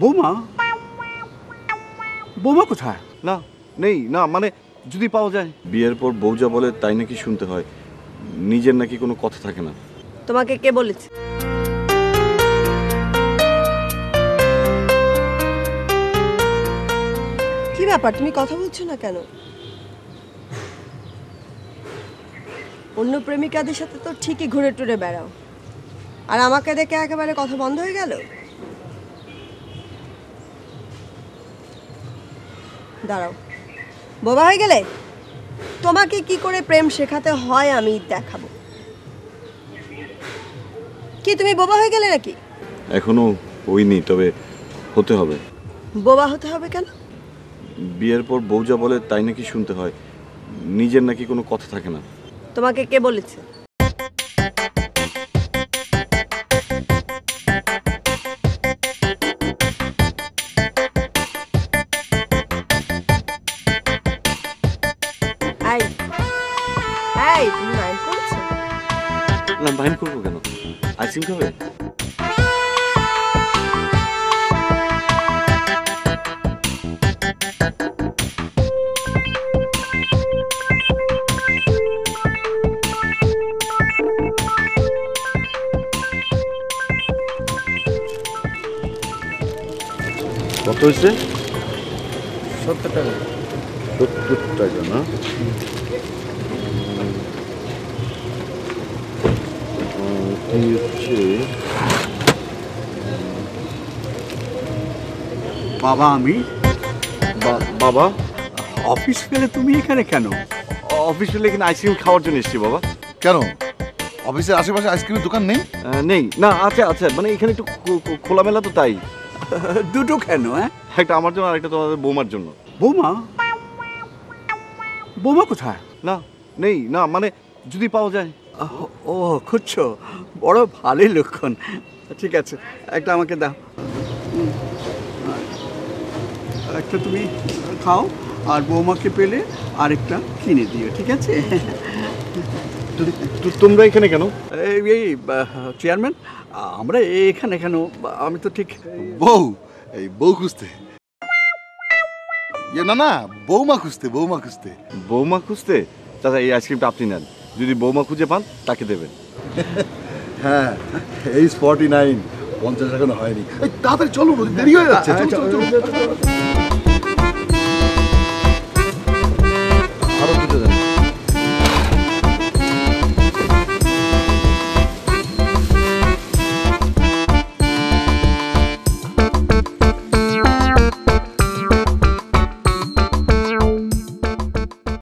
বৌমা, বৌমা কোথায়? না নেই, না মানে যদি পাওয়া যায়। বিয়ের পর বউ যা বলে তাই নাকি শুনতে হয়, নিজের নাকি কোনো কথা থাকে না। তোমাকে কে বলেছে? কি ব্যাপার, তুমি কথা বলছো না কেন? অন্য প্রেমিকাদের সাথে তো ঠিকই ঘুরে টুরে বেড়াও, আর আমাকে দেখে একেবারে কথা বন্ধ হয়ে গেল। দাঁড়াও, বোবা হয়ে গেলে? তোমাকে কি করে প্রেম শেখাতে হয় আমি দেখাবো। কি তুমি বোবা হয়ে গেলে নাকি? এখনো হইনি, তবে হতে হবে। বোবা হতে হবে কেন? বিয়ের পর বউ যা বলে তাই নাকি শুনতে হয়, নিজের নাকি কোনো কথা থাকে না। তোমাকে কে বলেছে? এই, এই, তুমি মাইন্ড করছো? না মাইন্ড করবো কেন? আইসক্রিম খাবে? কত হয়েছে? 70 টাকা। 70 টাকা না? এই হচ্ছে বাবা, আমি বাবা। অফিস ফেলে তুমি এখানে কেন? অফিস ফেলে এখানে আইসক্রিম খাওয়ার জন্য এসেছি বাবা। কেন, অফিসের আশেপাশে আইসক্রিমের দোকান নেই? নেই, না আছে আছে, মানে এখানে একটু খোলামেলা তো তাই। দুটো কেন? হ্যাঁ, একটা আমার জন্য আর একটা তোমাদের বৌমার জন্য। বৌমা, বৌমা কোথায়? না নেই, না মানে যদি পাওয়া যায়। ও, খুঁজছো? বড় ভালোই লক্ষণ। ঠিক আছে, একটা আমাকে দাও। একটা তুমি খাও, আর বৌমাকে পেলে আরেকটা কিনে দিও, ঠিক আছে? তোমরা এখানে কেন? এই চেয়ারম্যান, আমরা এখানে কেন? আমি তো ঠিক বউ, এই বউ খুঁজতে। না না, বৌমা খুঁজতে, বৌমা খুঁজতে। বৌমা খুঁজতে? চাচা এই আইসক্রিমটা আপনি নেন, যদি বৌমা খুঁজে পান তাকে দেবেন। হ্যাঁ, এই 49 50 এখনো হয়নি। তাড়াতাড়ি চলো, দেরি হয়ে যাচ্ছে। চলো চলো চলো।